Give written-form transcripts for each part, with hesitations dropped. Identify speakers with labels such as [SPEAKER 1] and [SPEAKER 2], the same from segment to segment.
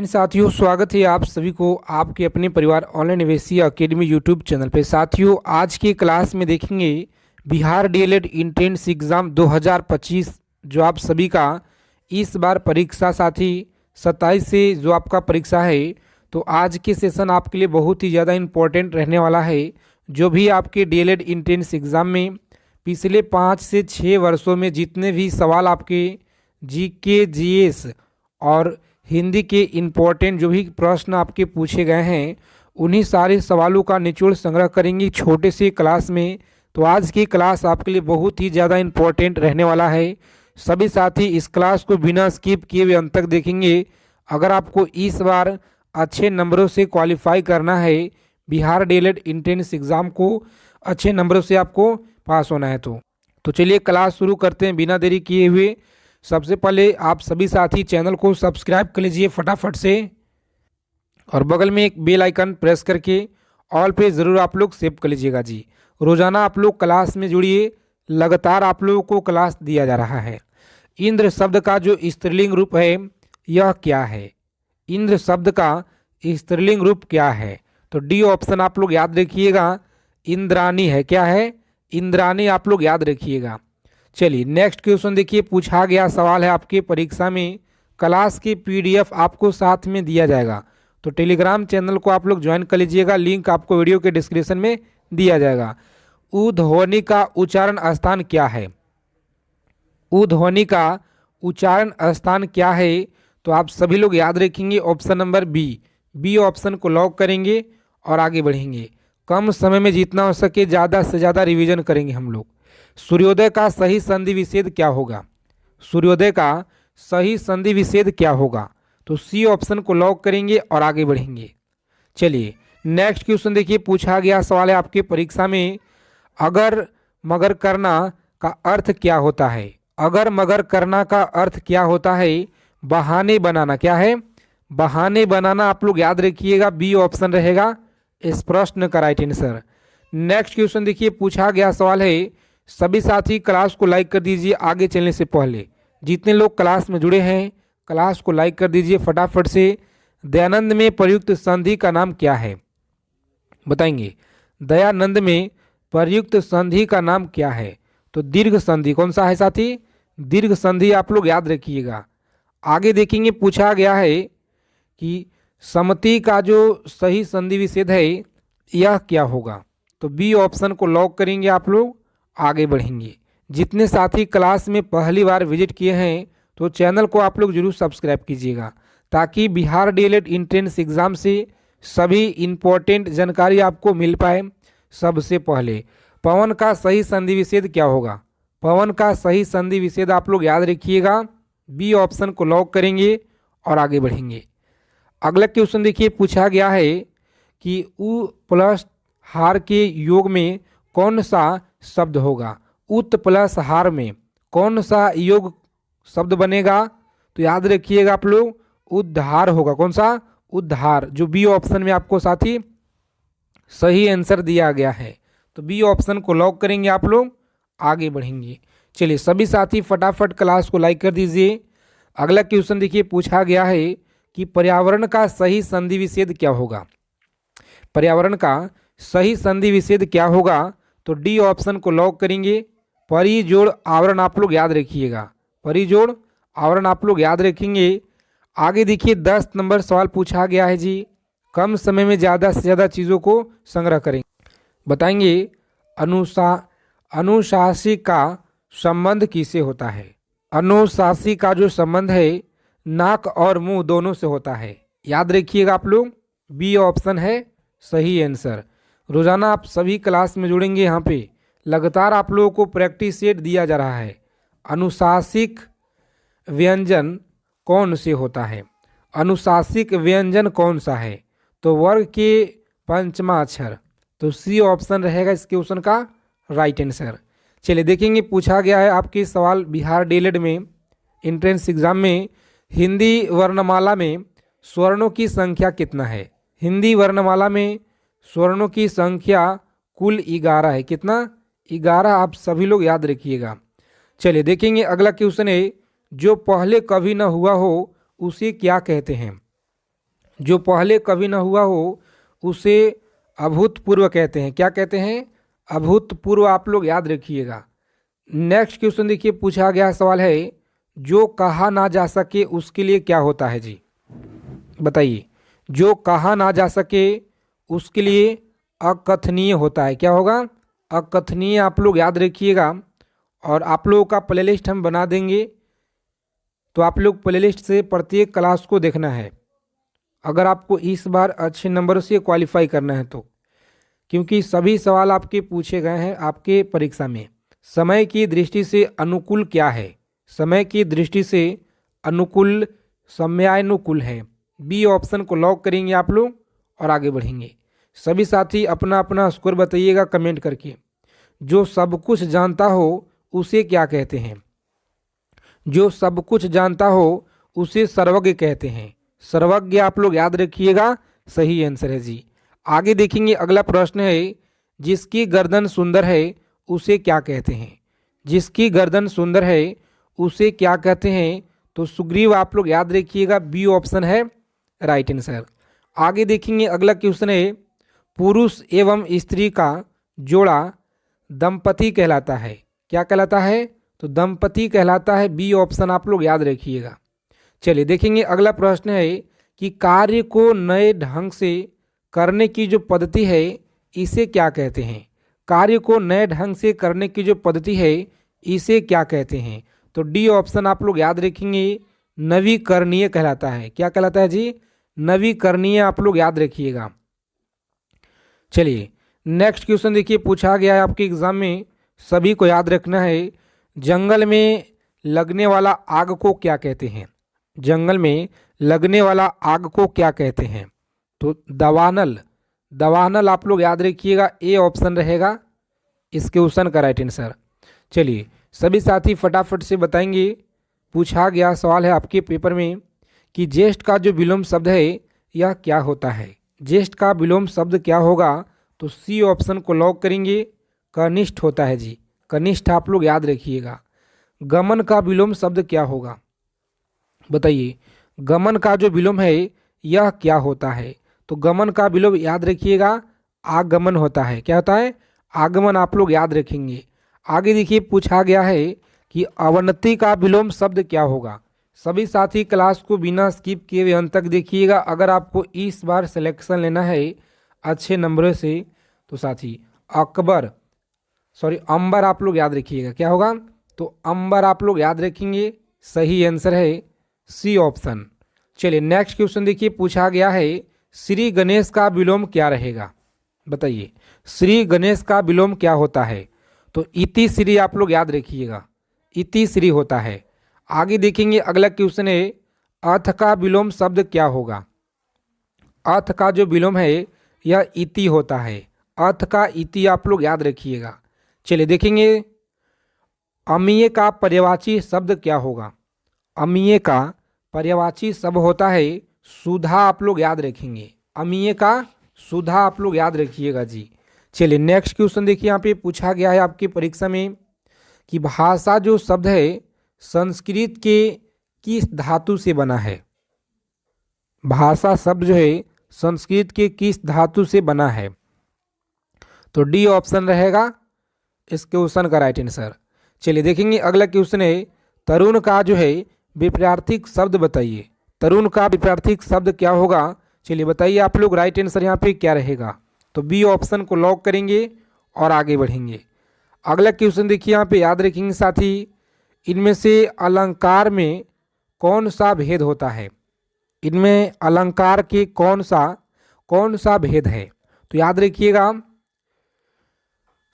[SPEAKER 1] इन साथियों, स्वागत है आप सभी को आपके अपने परिवार ऑनलाइन निवेशी अकेडमी यूट्यूब चैनल पे। साथियों, आज की क्लास में देखेंगे बिहार डीएलएड एंट्रेंस एग्ज़ाम 2025 जो आप सभी का इस बार परीक्षा साथी 27 से जो आपका परीक्षा है। तो आज के सेशन आपके लिए बहुत ही ज़्यादा इम्पोर्टेंट रहने वाला है। जो भी आपके डीएलएड एंट्रेंस एग्ज़ाम में पिछले 5 से 6 वर्षों में जितने भी सवाल आपके जीके जीएस और हिंदी के इम्पोर्टेंट जो भी प्रश्न आपके पूछे गए हैं, उन्हीं सारे सवालों का निचोड़ संग्रह करेंगे छोटे से क्लास में। तो आज की क्लास आपके लिए बहुत ही ज़्यादा इम्पोर्टेंट रहने वाला है। सभी साथी इस क्लास को बिना स्किप किए हुए अंत तक देखेंगे। अगर आपको इस बार अच्छे नंबरों से क्वालिफाई करना है, बिहार डीएलएड एंट्रेंस एग्ज़ाम को अच्छे नंबरों से आपको पास होना है तो चलिए क्लास शुरू करते हैं बिना देरी किए हुए। सबसे पहले आप सभी साथी चैनल को सब्सक्राइब कर लीजिए फटाफट से, और बगल में एक बेल आइकन प्रेस करके ऑल पे ज़रूर आप लोग सेव कर लीजिएगा जी। रोज़ाना आप लोग क्लास में जुड़िए, लगातार आप लोगों को क्लास दिया जा रहा है। इंद्र शब्द का जो स्त्रीलिंग रूप है यह क्या है? इंद्र शब्द का स्त्रीलिंग रूप क्या है? तो डी ऑप्शन आप लोग याद रखिएगा, इंद्रानी है। क्या है? इंद्रानी आप लोग याद रखिएगा। चलिए नेक्स्ट क्वेश्चन देखिए, पूछा गया सवाल है आपके परीक्षा में। क्लास की पीडीएफ आपको साथ में दिया जाएगा, तो टेलीग्राम चैनल को आप लोग ज्वाइन कर लीजिएगा। लिंक आपको वीडियो के डिस्क्रिप्शन में दिया जाएगा। उ ध्वनि का उच्चारण स्थान क्या है? उ ध्वनि का उच्चारण स्थान क्या है? तो आप सभी लोग याद रखेंगे ऑप्शन नंबर बी ऑप्शन को लॉक करेंगे और आगे बढ़ेंगे। कम समय में जितना हो सके ज़्यादा से ज़्यादा रिवीजन करेंगे हम लोग। सूर्योदय का सही संधि विच्छेद क्या होगा? सूर्योदय का सही संधि विच्छेद क्या होगा? तो सी ऑप्शन को लॉक करेंगे और आगे बढ़ेंगे। चलिए नेक्स्ट क्वेश्चन देखिए, पूछा गया सवाल है आपके परीक्षा में। अगर मगर करना का अर्थ क्या होता है? अगर मगर करना का अर्थ क्या होता है? बहाने बनाना। क्या है? बहाने बनाना आप लोग याद रखिएगा, बी ऑप्शन रहेगा इस प्रश्न का राइट आंसर। नेक्स्ट क्वेश्चन देखिए, पूछा गया सवाल है। सभी साथी क्लास को लाइक कर दीजिए आगे चलने से पहले। जितने लोग क्लास में जुड़े हैं क्लास को लाइक कर दीजिए फटाफट से। दयानंद में प्रयुक्त संधि का नाम क्या है? बताएंगे। दयानंद में प्रयुक्त संधि का नाम क्या है? तो दीर्घ संधि। कौन सा है साथी? दीर्घ संधि आप लोग याद रखिएगा। आगे देखेंगे, पूछा गया है कि समति का जो सही संधि विच्छेद है यह क्या होगा? तो बी ऑप्शन को लॉक करेंगे आप लोग, आगे बढ़ेंगे। जितने साथी क्लास में पहली बार विजिट किए हैं तो चैनल को आप लोग जरूर सब्सक्राइब कीजिएगा, ताकि बिहार डीएलएड एंट्रेंस एग्ज़ाम से सभी इम्पोर्टेंट जानकारी आपको मिल पाए। सबसे पहले पवन का सही संधि विच्छेद क्या होगा? पवन का सही संधि विच्छेद आप लोग याद रखिएगा, बी ऑप्शन को लॉक करेंगे और आगे बढ़ेंगे। अगला क्वेश्चन देखिए, पूछा गया है कि उ प्लस हार के योग में कौन सा शब्द होगा? उत प्लस हार में कौन सा योग शब्द बनेगा? तो याद रखिएगा आप लोग, उद्धार होगा। कौन सा? उद्धार, जो बी ऑप्शन में आपको साथी सही आंसर दिया गया है। तो बी ऑप्शन को लॉक करेंगे आप लोग, आगे बढ़ेंगे। चलिए सभी साथी फटाफट क्लास को लाइक कर दीजिए। अगला क्वेश्चन देखिए, पूछा गया है कि पर्यावरण का सही संधि विच्छेद क्या होगा? पर्यावरण का सही संधि विच्छेद क्या होगा? तो डी ऑप्शन को लॉक करेंगे। परिजोड़ आवरण आप लोग याद रखिएगा, परिजोड़ आवरण आप लोग याद रखेंगे। आगे देखिए 10 नंबर सवाल पूछा गया है जी। कम समय में ज़्यादा से ज़्यादा चीज़ों को संग्रह करेंगे। बताएंगे अनुशासी का संबंध किससे होता है? अनुशासी का जो संबंध है नाक और मुंह दोनों से होता है। याद रखिएगा आप लोग, बी ऑप्शन है सही आंसर। रोज़ाना आप सभी क्लास में जुड़ेंगे, यहाँ पे लगातार आप लोगों को प्रैक्टिस सेट दिया जा रहा है। अनुशासिक व्यंजन कौन से होता है? अनुशासिक व्यंजन कौन सा है? तो वर्ग के पंचमा अक्षर। तो सी ऑप्शन रहेगा इस क्वेश्चन का राइट आंसर। चलिए देखेंगे, पूछा गया है आपके सवाल बिहार डीएलएड में एंट्रेंस एग्जाम में। हिंदी वर्णमाला में स्वर्णों की संख्या कितना है? हिंदी वर्णमाला में स्वर्णों की संख्या कुल 11 है। कितना? 11 आप सभी लोग याद रखिएगा। चलिए देखेंगे, अगला क्वेश्चन है, जो पहले कभी न हुआ हो उसे क्या कहते हैं? जो पहले कभी न हुआ हो उसे अभूतपूर्व कहते हैं। क्या कहते हैं? अभूतपूर्व। आप लोग याद रखिएगा। नेक्स्ट क्वेश्चन देखिए, पूछा गया सवाल है, जो कहा ना जा सके उसके लिए क्या होता है जी? बताइए। जो कहा ना जा सके उसके लिए अकथनीय होता है। क्या होगा? अकथनीय। आप लोग याद रखिएगा। और आप लोगों का प्लेलिस्ट हम बना देंगे, तो आप लोग प्लेलिस्ट से प्रत्येक क्लास को देखना है अगर आपको इस बार अच्छे नंबर से क्वालिफाई करना है तो, क्योंकि सभी सवाल आपके पूछे गए हैं आपके परीक्षा में। समय की दृष्टि से अनुकूल क्या है? समय की दृष्टि से अनुकूल समयानुकूल है। बी ऑप्शन को लॉक करेंगे आप लोग और आगे बढ़ेंगे। सभी साथी अपना अपना स्कोर बताइएगा कमेंट करके। जो सब कुछ जानता हो उसे क्या कहते हैं? जो सब कुछ जानता हो उसे सर्वज्ञ कहते हैं। सर्वज्ञ आप लोग याद रखिएगा, सही आंसर है जी। आगे देखेंगे, अगला प्रश्न है, जिसकी गर्दन सुंदर है उसे क्या कहते हैं? जिसकी गर्दन सुंदर है उसे क्या कहते हैं? तो सुग्रीव आप लोग याद रखिएगा, बी ऑप्शन है राइट आंसर। आगे देखेंगे, अगला क्वेश्चन है, पुरुष एवं स्त्री का जोड़ा दंपति कहलाता है। क्या कहलाता है? तो दंपति कहलाता है। बी ऑप्शन आप लोग याद रखिएगा। चलिए देखेंगे, अगला प्रश्न है कि कार्य को नए ढंग से करने की जो पद्धति है इसे क्या कहते हैं? कार्य को नए ढंग से करने की जो पद्धति है इसे क्या कहते हैं? तो डी ऑप्शन आप लोग याद रखेंगे, नवीकरणीय कहलाता है। क्या कहलाता है जी? नवीकरणीय। आप लोग याद रखिएगा। चलिए नेक्स्ट क्वेश्चन देखिए, पूछा गया है आपके एग्जाम में, सभी को याद रखना है। जंगल में लगने वाला आग को क्या कहते हैं? जंगल में लगने वाला आग को क्या कहते हैं? तो दवानल। दवानल आप लोग याद रखिएगा, ए ऑप्शन रहेगा इस क्वेश्चन का राइट आंसर। चलिए सभी साथी फटाफट से बताएंगे। पूछा गया सवाल है आपके पेपर में कि ज्येष्ठ का जो विलोम शब्द है यह क्या होता है? ज्येष्ठ का विलोम शब्द क्या होगा? तो सी ऑप्शन को लॉक करेंगे, कनिष्ठ होता है जी। कनिष्ठ आप लोग याद रखिएगा। गमन का विलोम शब्द क्या होगा? बताइए, गमन का जो विलोम है यह क्या होता है? तो गमन का विलोम याद रखिएगा, आगमन होता है। क्या होता है? आगमन। आप लोग याद रखेंगे। आगे देखिए, पूछा गया है कि अवनति का विलोम शब्द क्या होगा? सभी साथी क्लास को बिना स्किप किए हुए अंत तक देखिएगा अगर आपको इस बार सिलेक्शन लेना है अच्छे नंबरों से। तो साथी अंबर आप लोग याद रखिएगा। क्या होगा? तो अंबर आप लोग याद रखेंगे, सही आंसर है सी ऑप्शन। चलिए नेक्स्ट क्वेश्चन देखिए, पूछा गया है, श्री गणेश का विलोम क्या रहेगा? बताइए, श्री गणेश का विलोम क्या होता है? तो इति श्री आप लोग याद रखिएगा, इति श्री होता है। आगे देखेंगे, अगला क्वेश्चन है, अर्थ का विलोम शब्द क्या होगा? अर्थ का जो विलोम है यह इति होता है। अर्थ का इति आप लोग याद रखिएगा। चलिए देखेंगे, अमीय का पर्यायवाची शब्द क्या होगा? अमीय का पर्यायवाची शब्द होता है सुधा। आप लोग याद रखेंगे, अमीय का सुधा आप लोग याद रखिएगा जी। चलिए नेक्स्ट क्वेश्चन देखिए, यहाँ पे पूछा गया है आपकी परीक्षा में कि भाषा जो शब्द है संस्कृत के किस धातु से बना है? भाषा शब्द जो है संस्कृत के किस धातु से बना है? तो डी ऑप्शन रहेगा इस क्वेश्चन का राइट आंसर। चलिए देखेंगे, अगला क्वेश्चन है, तरुण का जो है विपरीतार्थिक शब्द बताइए। तरुण का विपरीतार्थिक शब्द क्या होगा? चलिए बताइए आप लोग, राइट आंसर यहाँ पे क्या रहेगा? तो बी ऑप्शन को लॉक करेंगे और आगे बढ़ेंगे। अगला क्वेश्चन देखिए, यहाँ पे याद रखेंगे साथी, इनमें से अलंकार में कौन सा भेद होता है? इनमें अलंकार के कौन सा भेद है? तो याद रखिएगा,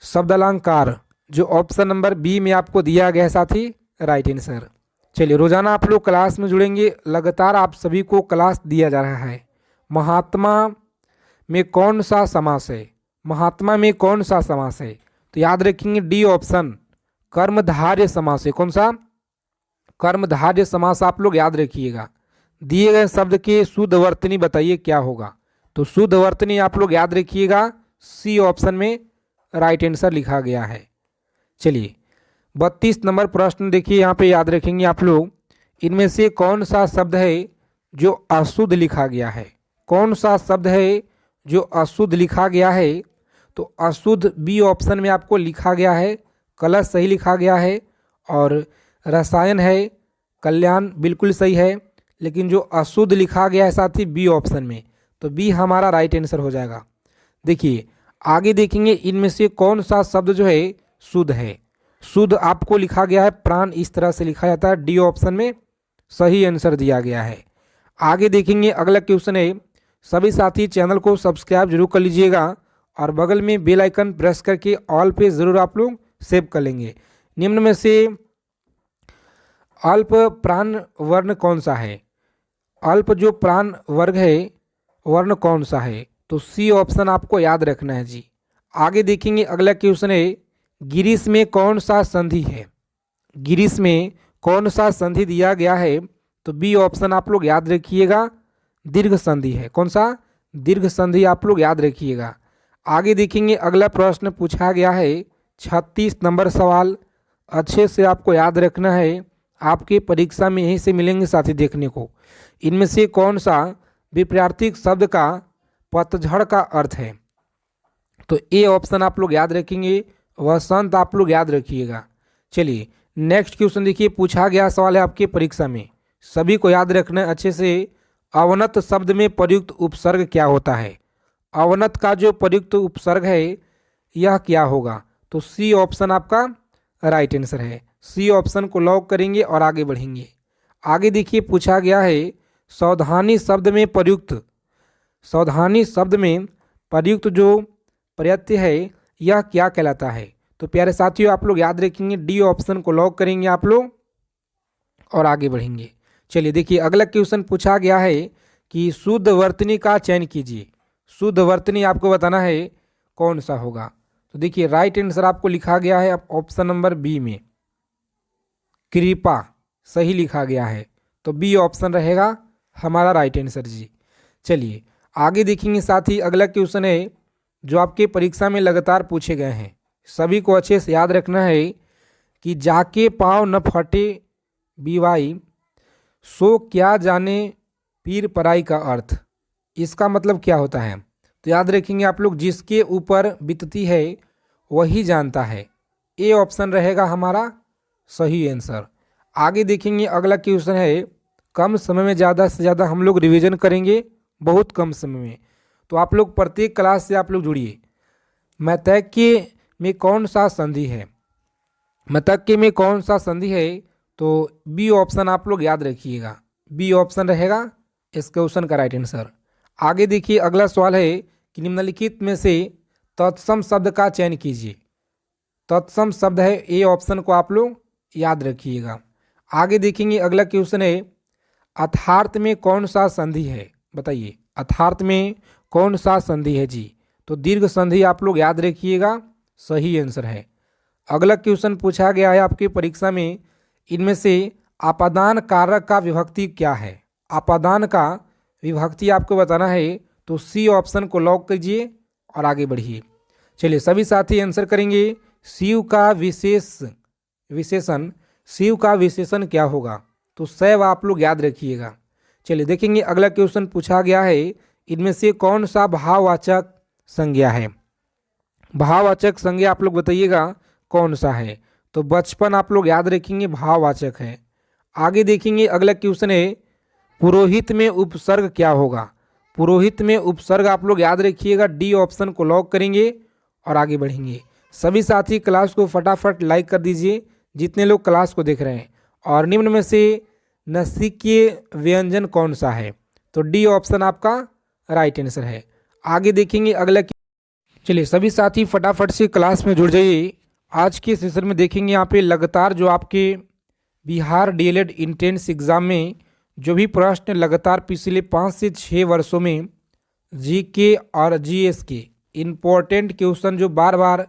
[SPEAKER 1] शब्द अलंकार जो ऑप्शन नंबर बी में आपको दिया गया है साथी, राइट आंसर। चलिए रोजाना आप लोग क्लास में जुड़ेंगे, लगातार आप सभी को क्लास दिया जा रहा है। महात्मा में कौन सा समास है? महात्मा में कौन सा समास है? तो याद रखेंगे डी ऑप्शन, कर्मधारय समास है। कौन सा? कर्मधारय समास आप लोग याद रखिएगा। दिए गए शब्द के शुद्ध वर्तनी बताइए क्या होगा? तो शुद्ध वर्तनी आप लोग याद रखिएगा, सी ऑप्शन में राइट आंसर लिखा गया है। चलिए 32 नंबर प्रश्न देखिए, यहाँ पे याद रखेंगे आप लोग, इनमें से कौन सा शब्द है जो अशुद्ध लिखा गया है? कौन सा शब्द है जो अशुद्ध लिखा गया है? तो अशुद्ध बी ऑप्शन में आपको लिखा गया है। कलश सही लिखा गया है और रसायन है, कल्याण बिल्कुल सही है, लेकिन जो अशुद्ध लिखा गया है साथी बी ऑप्शन में, तो बी हमारा राइट आंसर हो जाएगा। देखिए आगे देखेंगे इनमें से कौन सा शब्द जो है शुद्ध है। शुद्ध आपको लिखा गया है प्राण, इस तरह से लिखा जाता है, डी ऑप्शन में सही आंसर दिया गया है। आगे देखेंगे अगला क्वेश्चन है। सभी साथी चैनल को सब्सक्राइब जरूर कर लीजिएगा और बगल में बेल आइकन प्रेस करके ऑल पे ज़रूर आप लोग सेव कर लेंगे। निम्न में से अल्प प्राण वर्ण कौन सा है? अल्प जो प्राण वर्ग है वर्ण कौन सा है? तो सी ऑप्शन आपको याद रखना है जी। आगे देखेंगे अगला क्वेश्चन है। गिरीश में कौन सा संधि है? गिरीश में कौन सा संधि दिया गया है? तो बी ऑप्शन आप लोग याद रखिएगा, दीर्घ संधि है। कौन सा? दीर्घ संधि आप लोग याद रखिएगा। आगे देखेंगे अगला प्रश्न पूछा गया है 36 नंबर सवाल, अच्छे से आपको याद रखना है, आपके परीक्षा में यहीं से मिलेंगे साथी देखने को। इनमें से कौन सा विपरीत शब्द का पतझड़ का अर्थ है? तो ए ऑप्शन आप लोग याद रखेंगे, वसंत आप लोग याद रखिएगा। चलिए नेक्स्ट क्वेश्चन देखिए, पूछा गया सवाल है आपके परीक्षा में, सभी को याद रखना है अच्छे से। अवनत शब्द में प्रयुक्त उपसर्ग क्या होता है? अवनत का जो प्रयुक्त उपसर्ग है यह क्या होगा? तो सी ऑप्शन आपका राइट आंसर है। सी ऑप्शन को लॉक करेंगे और आगे बढ़ेंगे। आगे देखिए पूछा गया है सावधानी शब्द में प्रयुक्त, सावधानी शब्द में प्रयुक्त जो प्रत्यय है यह क्या कहलाता है? तो प्यारे साथियों आप लोग याद रखेंगे, डी ऑप्शन को लॉक करेंगे आप लोग और आगे बढ़ेंगे। चलिए देखिए अगला क्वेश्चन पूछा गया है कि शुद्ध वर्तनी का चयन कीजिए। शुद्ध वर्तनी आपको बताना है कौन सा होगा। तो देखिए राइट आंसर आपको लिखा गया है ऑप्शन नंबर बी में, कृपा सही लिखा गया है, तो बी ऑप्शन रहेगा हमारा राइट आंसर जी। चलिए आगे देखेंगे साथी अगला क्वेश्चन है जो आपके परीक्षा में लगातार पूछे गए हैं, सभी को अच्छे से याद रखना है कि जाके पाँव न फटे बीवाई, सो क्या जाने पीर पराई का अर्थ, इसका मतलब क्या होता है? तो याद रखेंगे आप लोग, जिसके ऊपर बीतती है वही जानता है। ए ऑप्शन रहेगा हमारा सही आंसर। आगे देखेंगे अगला क्वेश्चन है, कम समय में ज़्यादा से ज़्यादा हम लोग रिवीजन करेंगे, बहुत कम समय में। तो आप लोग प्रत्येक क्लास से आप लोग जुड़िए। मैतैक्य में कौन सा संधि है? मैतैक्य में कौन सा संधि है? तो बी ऑप्शन आप लोग याद रखिएगा, बी ऑप्शन रहेगा इस क्वेश्चन का राइट आंसर। आगे देखिए अगला सवाल है कि निम्नलिखित में से तत्सम शब्द का चयन कीजिए। तत्सम शब्द है, ए ऑप्शन को आप लोग याद रखिएगा। आगे देखेंगे अगला क्वेश्चन है, अर्थार्थ में कौन सा संधि है? बताइए अर्थार्थ में कौन सा संधि है जी? तो दीर्घ संधि आप लोग याद रखिएगा, सही आंसर है। अगला क्वेश्चन पूछा गया है आपकी परीक्षा में, इनमें से आपादान कारक का विभक्ति क्या है? आपादान का विभक्ति आपको बताना है, तो सी ऑप्शन को लॉक कीजिए और आगे बढ़िए। चलिए सभी साथी आंसर करेंगे। शिव का विशेषण, शिव का विशेषण क्या होगा? तो शैव आप लोग याद रखिएगा। चलिए देखेंगे अगला क्वेश्चन पूछा गया है, इनमें से कौन सा भाववाचक संज्ञा है? भाववाचक संज्ञा आप लोग बताइएगा कौन सा है? तो बचपन आप लोग याद रखेंगे, भाववाचक है। आगे देखेंगे अगला क्वेश्चन है, पुरोहित में उपसर्ग क्या होगा? पुरोहित में उपसर्ग आप लोग याद रखिएगा, डी ऑप्शन को लॉक करेंगे और आगे बढ़ेंगे। सभी साथी क्लास को फटाफट लाइक कर दीजिए जितने लोग क्लास को देख रहे हैं। और निम्न में से नसिकीय व्यंजन कौन सा है? तो डी ऑप्शन आपका राइट आंसर है। आगे देखेंगे अगला। चलिए सभी साथी फटाफट से क्लास में जुड़ जाइए। आज के सेशन में देखेंगे यहाँ पे लगातार जो आपके बिहार डीएलएड इंट्रेंस एग्ज़ाम में जो भी प्रश्न लगातार पिछले 5 से 6 वर्षों में जीके और जीएस के इम्पोर्टेंट क्वेश्चन जो बार बार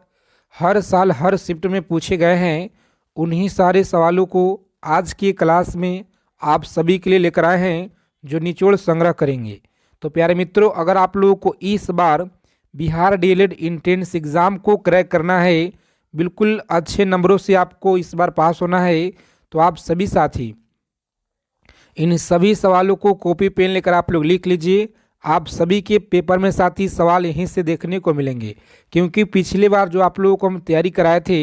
[SPEAKER 1] हर साल हर शिफ्ट में पूछे गए हैं, उन्हीं सारे सवालों को आज की क्लास में आप सभी के लिए लेकर आए हैं जो निचोड़ संग्रह करेंगे। तो प्यारे मित्रों, अगर आप लोगों को इस बार बिहार डीएलएड इंट्रेंस एग्ज़ाम को क्रैक करना है, बिल्कुल अच्छे नंबरों से आपको इस बार पास होना है, तो आप सभी साथी इन सभी सवालों को कॉपी पेन लेकर आप लोग लिख लीजिए। आप सभी के पेपर में साथ ही सवाल यहीं से देखने को मिलेंगे, क्योंकि पिछले बार जो आप लोगों को हम तैयारी कराए थे,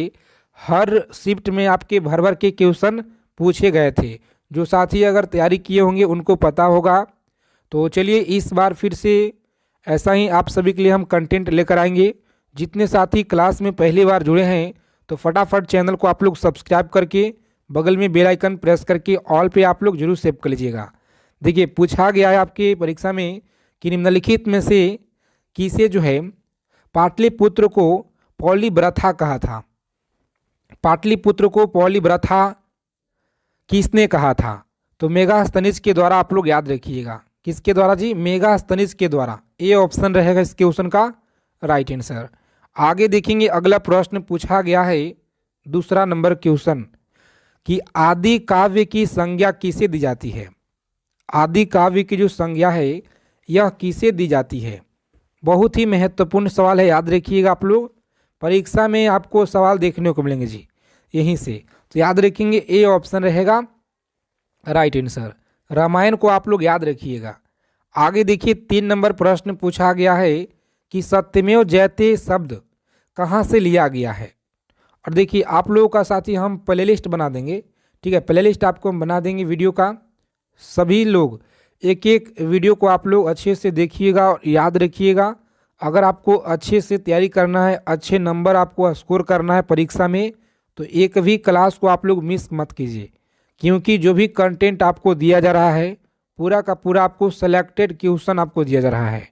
[SPEAKER 1] हर शिफ्ट में आपके भर भर के क्वेश्चन पूछे गए थे। जो साथी अगर तैयारी किए होंगे उनको पता होगा। तो चलिए इस बार फिर से ऐसा ही आप सभी के लिए हम कंटेंट लेकर आएंगे। जितने साथी क्लास में पहली बार जुड़े हैं तो फटाफट चैनल को आप लोग सब्सक्राइब करके बगल में बेल आइकन प्रेस करके ऑल पे आप लोग जरूर सेव कर लीजिएगा। देखिए पूछा गया है आपके परीक्षा में कि निम्नलिखित में से किसे जो है पाटलिपुत्र को पॉलीव्रथा कहा था। पाटलिपुत्र को पॉलीव्रथा किसने कहा था? तो मेगास्थनीज के द्वारा आप लोग याद रखिएगा। किसके द्वारा जी? मेगास्थनीज के द्वारा। ए ऑप्शन रहेगा इस क्वेश्चन का राइट आंसर। आगे देखेंगे अगला प्रश्न पूछा गया है दूसरा नंबर क्वेश्चन कि आदि काव्य की संज्ञा किसे दी जाती है। आदि काव्य की जो संज्ञा है यह किसे दी जाती है? बहुत ही महत्वपूर्ण सवाल है, याद रखिएगा आप लोग। परीक्षा में आपको सवाल देखने को मिलेंगे जी यहीं से, तो याद रखेंगे ए ऑप्शन रहेगा राइट आंसर। रामायण को आप लोग याद रखिएगा। आगे देखिए 3 नंबर प्रश्न पूछा गया है कि सत्यमेव जयते शब्द कहाँ से लिया गया है। और देखिए आप लोगों का साथी हम प्ले लिस्ट बना देंगे, ठीक है, प्ले लिस्ट आपको हम बना देंगे वीडियो का। सभी लोग एक एक वीडियो को आप लोग अच्छे से देखिएगा और याद रखिएगा। अगर आपको अच्छे से तैयारी करना है, अच्छे नंबर आपको स्कोर करना है परीक्षा में, तो एक भी क्लास को आप लोग मिस मत कीजिए, क्योंकि जो भी कंटेंट आपको दिया जा रहा है पूरा का पूरा आपको सेलेक्टेड क्वेश्चन आपको दिया जा रहा है।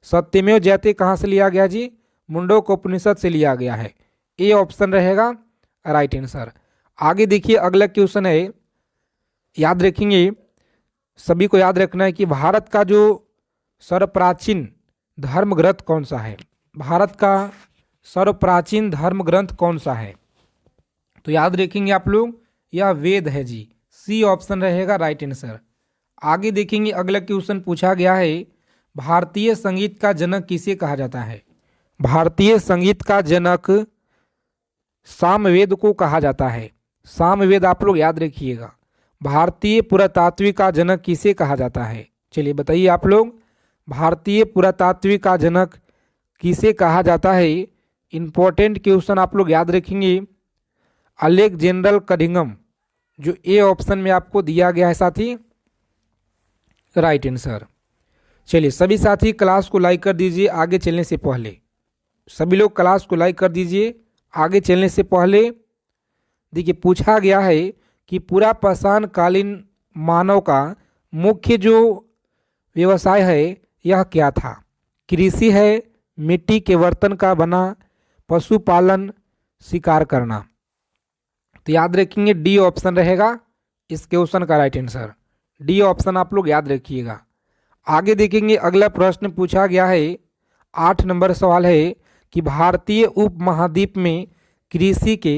[SPEAKER 1] सत्यमेव जयते कहाँ से लिया गया जी? मुंडकोपनिषद से लिया गया है। ए ऑप्शन रहेगा राइट आंसर। आगे देखिए अगला क्वेश्चन है, याद रखेंगे, सभी को याद रखना है कि भारत का जो सर्वप्राचीन धर्म ग्रंथ कौन सा है। भारत का सर्वप्राचीन धर्म ग्रंथ कौन सा है? तो याद रखेंगे आप लोग यह वेद है जी। सी ऑप्शन रहेगा राइट आंसर। आगे देखेंगे अगला क्वेश्चन पूछा गया है भारतीय संगीत का जनक किसे कहा जाता है। भारतीय संगीत का जनक सामवेद को कहा जाता है। सामवेद आप लोग याद रखिएगा। भारतीय पुरातात्विक का जनक किसे कहा जाता है? चलिए बताइए आप लोग, भारतीय पुरातात्विक का जनक किसे कहा जाता है? इंपॉर्टेंट क्वेश्चन आप लोग याद रखेंगे। अलेक्जेंडर कनिंघम, जो ए ऑप्शन में आपको दिया गया है साथी राइट आंसर। चलिए सभी साथी क्लास को लाइक कर दीजिए आगे चलने से पहले। सभी लोग क्लास को लाइक कर दीजिए आगे चलने से पहले। देखिए पूछा गया है कि पूरा पाषाण कालीन मानव का मुख्य जो व्यवसाय है यह क्या था? कृषि है, मिट्टी के बर्तन का बना, पशुपालन, शिकार करना। तो याद रखेंगे डी ऑप्शन रहेगा इस क्वेश्चन का राइट आंसर। डी ऑप्शन आप लोग याद रखिएगा। आगे देखेंगे अगला प्रश्न पूछा गया है 8 नंबर सवाल है कि भारतीय उपमहाद्वीप में कृषि के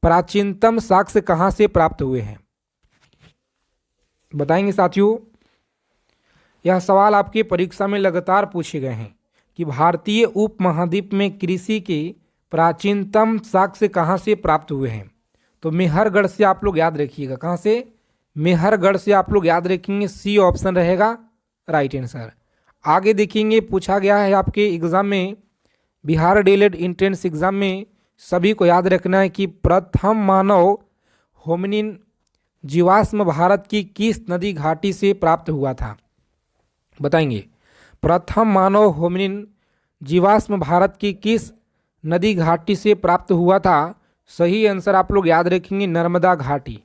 [SPEAKER 1] प्राचीनतम साक्ष्य कहाँ से प्राप्त हुए हैं? बताएंगे साथियों। यह सवाल आपके परीक्षा में लगातार पूछे गए हैं कि भारतीय उपमहाद्वीप में कृषि के प्राचीनतम साक्ष्य कहाँ से प्राप्त हुए हैं। तो मेहरगढ़ से आप लोग याद रखिएगा। कहाँ से? मेहरगढ़ से आप लोग याद रखेंगे। सी ऑप्शन रहेगा राइट आंसर। आगे देखेंगे पूछा गया है आपके एग्जाम में, बिहार डीएलएड एंट्रेंस एग्जाम में सभी को याद रखना है कि प्रथम मानव होमिनिन जीवाश्म भारत की किस नदी घाटी से प्राप्त हुआ था? बताएंगे। प्रथम मानव होमिनिन जीवाश्म भारत की किस नदी घाटी से प्राप्त हुआ था? सही आंसर आप लोग याद रखेंगे नर्मदा घाटी।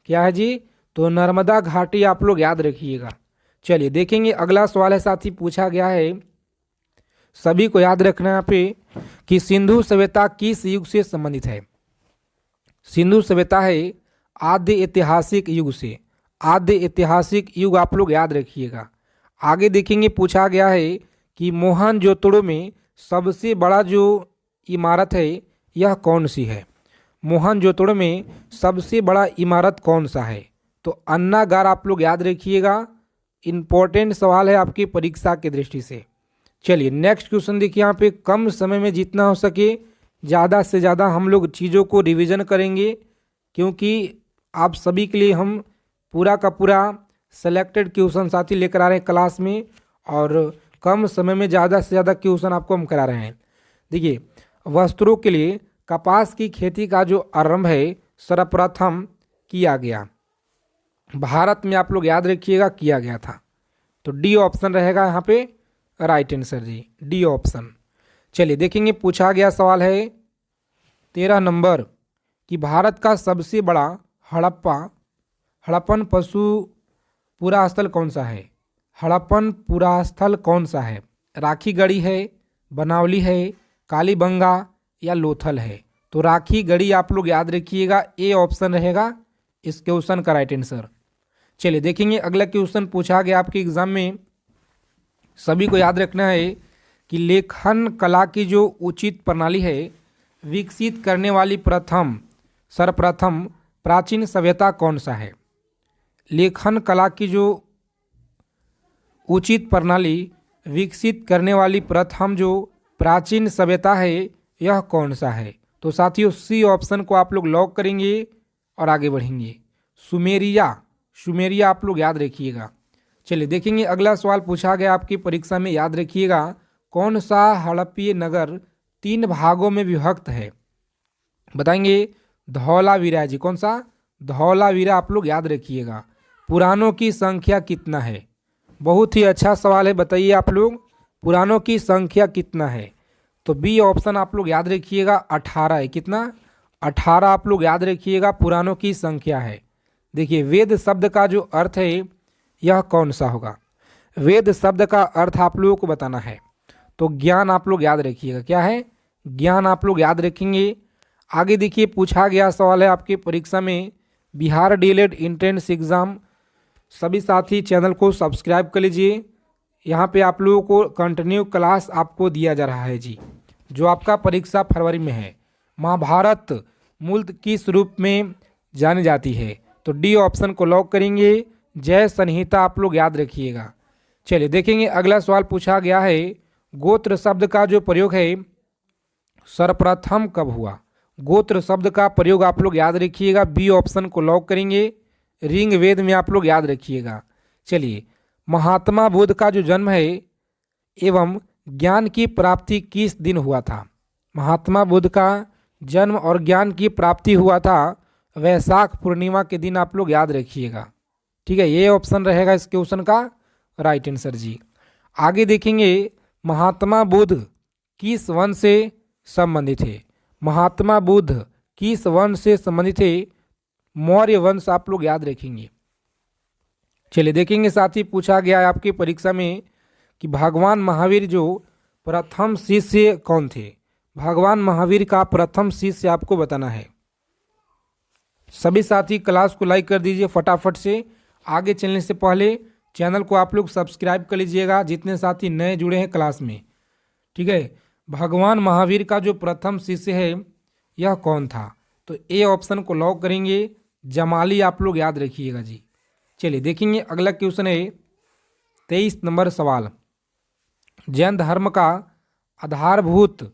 [SPEAKER 1] क्या है जी? तो नर्मदा घाटी आप लोग याद रखिएगा। चलिए देखेंगे अगला सवाल है साथी पूछा गया है, सभी को याद रखना है यहाँ पे कि सिंधु सभ्यता किस युग से संबंधित है। सिंधु सभ्यता है आद्य ऐतिहासिक युग से। आद्य ऐतिहासिक युग आप लोग याद रखिएगा। आगे देखेंगे पूछा गया है कि मोहनजोदड़ो में सबसे बड़ा जो इमारत है यह कौन सी है। मोहनजोदड़ो में सबसे बड़ा इमारत कौन सा है? तो अन्नागार आप लोग याद रखिएगा। इम्पोर्टेंट सवाल है आपकी परीक्षा की दृष्टि से। चलिए नेक्स्ट क्वेश्चन देखिए। यहाँ पे कम समय में जितना हो सके ज़्यादा से ज़्यादा हम लोग चीज़ों को रिवीजन करेंगे, क्योंकि आप सभी के लिए हम पूरा का पूरा सेलेक्टेड क्वेश्चन साथी लेकर आ रहे हैं क्लास में, और कम समय में ज़्यादा से ज़्यादा क्वेश्चन आपको हम करा रहे हैं। देखिए, वस्त्रों के लिए कपास की खेती का जो आरंभ है सर्वप्रथम किया गया भारत में, आप लोग याद रखिएगा, किया गया था। तो डी ऑप्शन रहेगा यहाँ पे राइट आंसर जी, डी ऑप्शन। चलिए देखेंगे, पूछा गया सवाल है 13 नंबर कि भारत का सबसे बड़ा हड़प्पन पशु पुरास्थल कौन सा है। हड़प्पन पुरास्थल कौन सा है? राखी गढ़ी है, बनावली है, कालीबंगा या लोथल है। तो राखी गढ़ी आप लोग याद रखिएगा, ए ऑप्शन रहेगा इस क्वेश्चन का राइट आंसर। चलिए देखेंगे, अगला क्वेश्चन पूछा गया आपके एग्जाम में, सभी को याद रखना है कि लेखन कला की जो उचित प्रणाली है विकसित करने वाली सर्वप्रथम प्राचीन सभ्यता कौन सा है। लेखन कला की जो उचित प्रणाली विकसित करने वाली प्रथम जो प्राचीन सभ्यता है यह कौन सा है। तो साथियों सी ऑप्शन को आप लोग लॉक करेंगे और आगे बढ़ेंगे। सुमेरिया आप लोग याद रखिएगा। चलिए देखेंगे, अगला सवाल पूछा गया आपकी परीक्षा में, याद रखिएगा, कौन सा हड़प्पीय नगर 3 भागों में विभक्त है। बताएंगे धौलावीरा जी, कौन सा? धौलावीरा आप लोग याद रखिएगा। पुराणों की संख्या कितना है? बहुत ही अच्छा सवाल है, बताइए आप लोग, पुराणों की संख्या कितना है। तो बी ऑप्शन आप लोग याद रखिएगा 18 है। कितना? 18 आप लोग याद रखिएगा पुराणों की संख्या है। देखिए, वेद शब्द का जो अर्थ है यह कौन सा होगा? वेद शब्द का अर्थ आप लोगों को बताना है। तो ज्ञान आप लोग याद रखिएगा, क्या है? ज्ञान आप लोग याद रखेंगे। आगे देखिए, पूछा गया सवाल है आपकी परीक्षा में, बिहार डीएलएड एंट्रेंस एग्ज़ाम। सभी साथी चैनल को सब्सक्राइब कर लीजिए। यहाँ पे आप लोगों को कंटिन्यू क्लास आपको दिया जा रहा है जी, जो आपका परीक्षा फरवरी में है। महाभारत मूल किस रूप में जानी जाती है? तो डी ऑप्शन को लॉक करेंगे, जय संहिता आप लोग याद रखिएगा। चलिए देखेंगे, अगला सवाल पूछा गया है, गोत्र शब्द का जो प्रयोग है सर्वप्रथम कब हुआ। गोत्र शब्द का प्रयोग आप लोग याद रखिएगा, बी ऑप्शन को लॉक करेंगे, ऋग्वेद में आप लोग याद रखिएगा। चलिए, महात्मा बुद्ध का जो जन्म है एवं ज्ञान की प्राप्ति किस दिन हुआ था। महात्मा बुद्ध का जन्म और ज्ञान की प्राप्ति हुआ था वैशाख पूर्णिमा के दिन, आप लोग याद रखिएगा। ठीक है, ये ऑप्शन रहेगा इस क्वेश्चन का राइट आंसर जी। आगे देखेंगे, महात्मा बुद्ध किस वंश से संबंधित थे। महात्मा बुद्ध किस वंश से संबंधित थे? मौर्य वंश आप लोग याद रखेंगे। चलिए देखेंगे, साथ ही पूछा गया है आपकी परीक्षा में कि भगवान महावीर जो प्रथम शिष्य कौन थे। भगवान महावीर का प्रथम शिष्य आपको बताना है। सभी साथी क्लास को लाइक कर दीजिए फटाफट से। आगे चलने से पहले चैनल को आप लोग सब्सक्राइब कर लीजिएगा, जितने साथी नए जुड़े हैं क्लास में। ठीक है, भगवान महावीर का जो प्रथम शिष्य है यह कौन था? तो ए ऑप्शन को लॉक करेंगे, जमाली आप लोग याद रखिएगा जी। चलिए देखेंगे, अगला क्वेश्चन है 23 नंबर सवाल, जैन धर्म का आधारभूत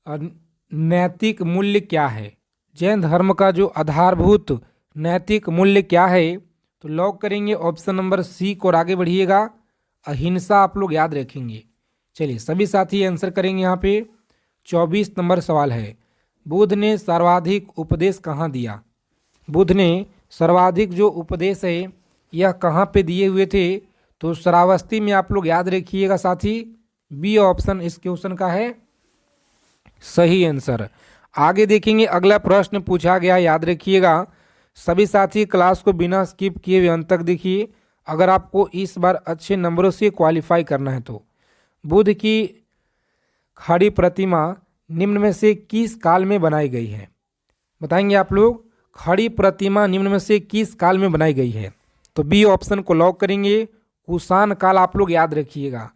[SPEAKER 1] नैतिक मूल्य क्या है। जैन धर्म का जो आधारभूत नैतिक मूल्य क्या है? तो लॉक करेंगे ऑप्शन नंबर सी को और आगे बढ़िएगा, अहिंसा आप लोग याद रखेंगे। चलिए सभी साथी आंसर करेंगे। यहाँ पे 24 नंबर सवाल है, बुद्ध ने सर्वाधिक उपदेश कहाँ दिया। बुद्ध ने सर्वाधिक जो उपदेश है यह कहाँ पे दिए हुए थे? तो श्रावस्ती में आप लोग याद रखिएगा साथी, बी ऑप्शन इस क्वेश्चन का है सही आंसर। आगे देखेंगे, अगला प्रश्न पूछा गया, याद रखिएगा सभी साथी क्लास को बिना स्किप किए हुए अंत तक देखिए, अगर आपको इस बार अच्छे नंबरों से क्वालिफाई करना है तो। बुद्ध की खड़ी प्रतिमा निम्न में से किस काल में बनाई गई है? बताएंगे आप लोग, खड़ी प्रतिमा निम्न में से किस काल में बनाई गई है? तो बी ऑप्शन को लॉक करेंगे, कुषाण काल आप लोग याद रखिएगा।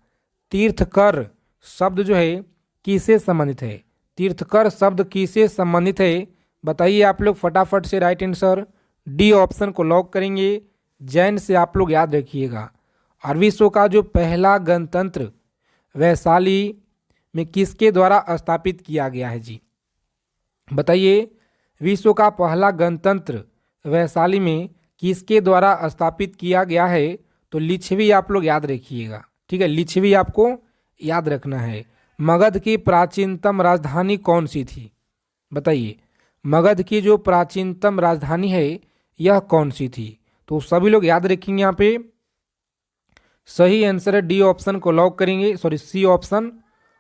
[SPEAKER 1] तीर्थकर शब्द जो है किससे संबंधित है? तीर्थकर शब्द किससे संबंधित है? बताइए आप लोग फटाफट से राइट आंसर। डी ऑप्शन को लॉक करेंगे, जैन से आप लोग याद रखिएगा। और विश्व का जो पहला गणतंत्र वैशाली में किसके द्वारा स्थापित किया गया है जी? बताइए, विश्व का पहला गणतंत्र वैशाली में किसके द्वारा स्थापित किया गया है? तो लिच्छवी आप लोग याद रखिएगा। ठीक है, लिच्छवी आपको याद रखना है। मगध की प्राचीनतम राजधानी कौन सी थी? बताइए, मगध की जो प्राचीनतम राजधानी है यह कौन सी थी? तो सभी लोग याद रखेंगे। यहाँ पे सही आंसर है डी ऑप्शन को लॉक करेंगे, सॉरी सी ऑप्शन,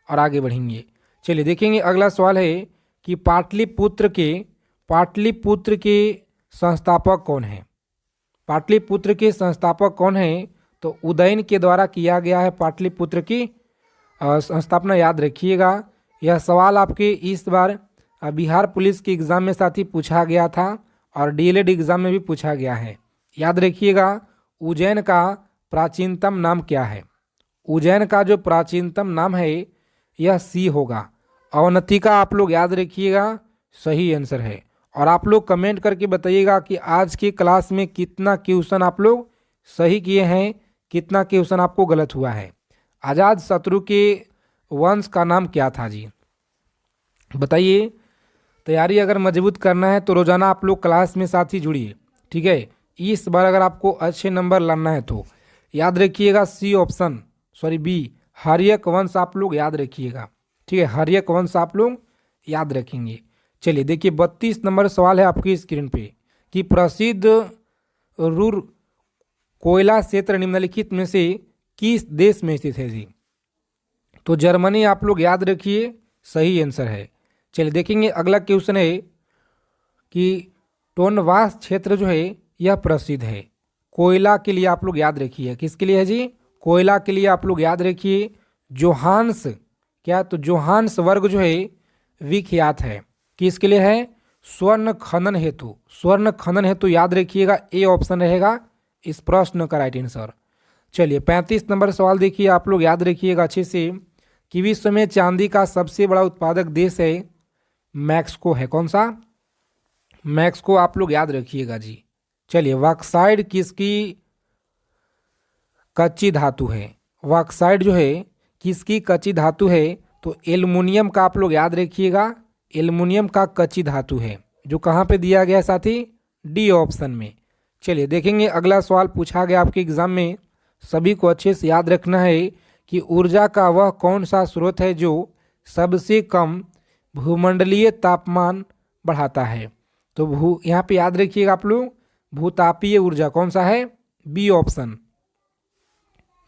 [SPEAKER 1] और आगे बढ़ेंगे। चलिए देखेंगे अगला सवाल है कि पाटलिपुत्र के संस्थापक कौन है? पाटलिपुत्र के संस्थापक कौन है? तो उदयन के द्वारा किया गया है पाटलिपुत्र की संस्थापना। याद रखिएगा, यह सवाल आपके इस बार बिहार पुलिस के एग्ज़ाम में साथ ही पूछा गया था और डीएलएड एग्ज़ाम में भी पूछा गया है। याद रखिएगा, उज्जैन का प्राचीनतम नाम क्या है? उज्जैन का जो प्राचीनतम नाम है यह सी होगा। अवंतिका आप लोग याद रखिएगा, सही आंसर है। और आप लोग कमेंट करके बताइएगा कि आज की क्लास में कितना क्वेश्चन आप लोग सही किए हैं, कितना क्वेश्चन आपको गलत हुआ है। आजाद शत्रु के वंश का नाम क्या था जी? बताइए। तैयारी अगर मजबूत करना है तो रोजाना आप लोग क्लास में साथ ही जुड़िए, ठीक है। इस बार अगर आपको अच्छे नंबर लाना है तो याद रखिएगा C option, sorry B, Haryanka वंश आप लोग याद रखिएगा, ठीक है। हर्यक वंश आप लोग याद रखेंगे। चलिए देखिए 32 नंबर सवाल है आपकी स्क्रीन पे कि प्रसिद्ध रूर कोयला क्षेत्र निम्नलिखित में से किस देश में स्थित है जी? तो जर्मनी आप लोग याद रखिए, सही आंसर है। चलिए देखेंगे अगला क्वेश्चन है कि टोनवास क्षेत्र जो है यह प्रसिद्ध है कोयला के लिए। आप लोग याद रखिए, किसके लिए है जी? कोयला के लिए आप लोग याद रखिए। जोहान्स क्या? तो जोहान्स वर्ग जो है विख्यात है, किसके लिए है? स्वर्ण खनन हेतु। स्वर्ण खनन हेतु याद रखिएगा, ए ऑप्शन रहेगा इस प्रश्न का राइट आंसर। चलिए 35 नंबर सवाल देखिए, आप लोग याद रखिएगा अच्छे से कि विश्व में चांदी का सबसे बड़ा उत्पादक देश है मैक्सिको है। कौन सा? मैक्सिको आप लोग याद रखिएगा जी। चलिए बॉक्साइट किसकी कच्ची धातु है? बॉक्साइट जो है किसकी कच्ची धातु है? तो एल्युमिनियम का आप लोग याद रखिएगा, एल्युमिनियम का कच्ची धातु है, जो कहाँ पे दिया गया साथी? डी ऑप्शन में। चलिए देखेंगे अगला सवाल पूछा गया आपके एग्जाम में, सभी को अच्छे से याद रखना है कि ऊर्जा का वह कौन सा स्रोत है जो सबसे कम भूमंडलीय तापमान बढ़ाता है? तो यहाँ पे याद रखिएगा आप लोग, भूतापीय ऊर्जा कौन सा है? बी ऑप्शन,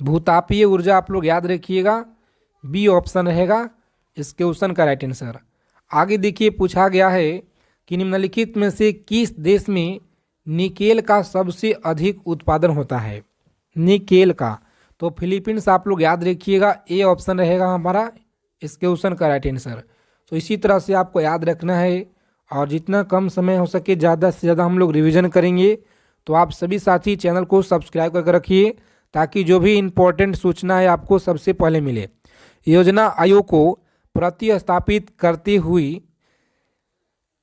[SPEAKER 1] भूतापीय ऊर्जा आप लोग याद रखिएगा, बी ऑप्शन रहेगा इस क्वेश्चन का राइट आंसर। आगे देखिए पूछा गया है कि निम्नलिखित में से किस देश में निकेल का सबसे अधिक उत्पादन होता है? निकेल का, तो फिलीपींस आप लोग याद रखिएगा, ए ऑप्शन रहेगा हमारा इस क्वेश्चन का राइट आंसर। तो इसी तरह से आपको याद रखना है और जितना कम समय हो सके ज़्यादा से ज़्यादा हम लोग रिवीजन करेंगे। तो आप सभी साथी चैनल को सब्सक्राइब करके रखिए ताकि जो भी इम्पोर्टेंट सूचना है आपको सबसे पहले मिले। योजना आयोग को प्रतिस्थापित करते हुए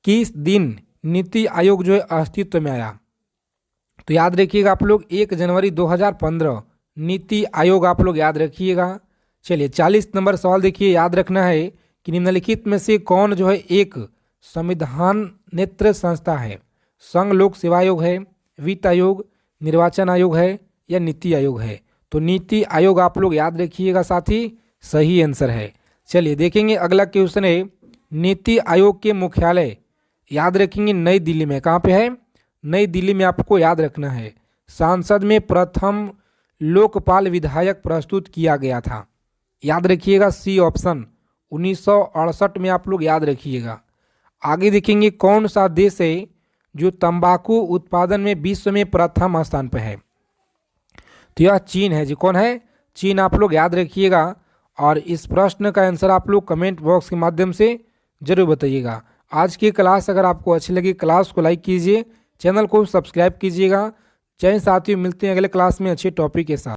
[SPEAKER 1] किस दिन नीति आयोग जो है अस्तित्व में आया? तो याद रखिएगा आप लोग 1 जनवरी 2015 नीति आयोग आप लोग याद रखिएगा। चलिए 40 नंबर सवाल देखिए, याद रखना है कि निम्नलिखित में से कौन जो है एक संविधान नेत्र संस्था है? संघ लोक सेवा आयोग है, वित्त आयोग, निर्वाचन आयोग है या नीति आयोग है? तो नीति आयोग आप लोग याद रखिएगा साथी, सही आंसर है। चलिए देखेंगे अगला क्वेश्चन है, नीति आयोग के मुख्यालय याद रखेंगे नई दिल्ली में। कहाँ पे है? नई दिल्ली में आपको याद रखना है। संसद में प्रथम लोकपाल विधायक प्रस्तुत किया गया था, याद रखिएगा सी ऑप्शन, 1968 में आप लोग याद रखिएगा। आगे देखेंगे कौन सा देश है जो तंबाकू उत्पादन में विश्व में प्रथम स्थान पर है? तो यह चीन है जी। कौन है? चीन आप लोग याद रखिएगा। और इस प्रश्न का आंसर आप लोग कमेंट बॉक्स के माध्यम से जरूर बताइएगा। आज की क्लास अगर आपको अच्छी लगी, क्लास को लाइक कीजिए, चैनल को सब्सक्राइब कीजिएगा। जय साथियों, मिलते हैं अगले क्लास में अच्छे टॉपिक के साथ।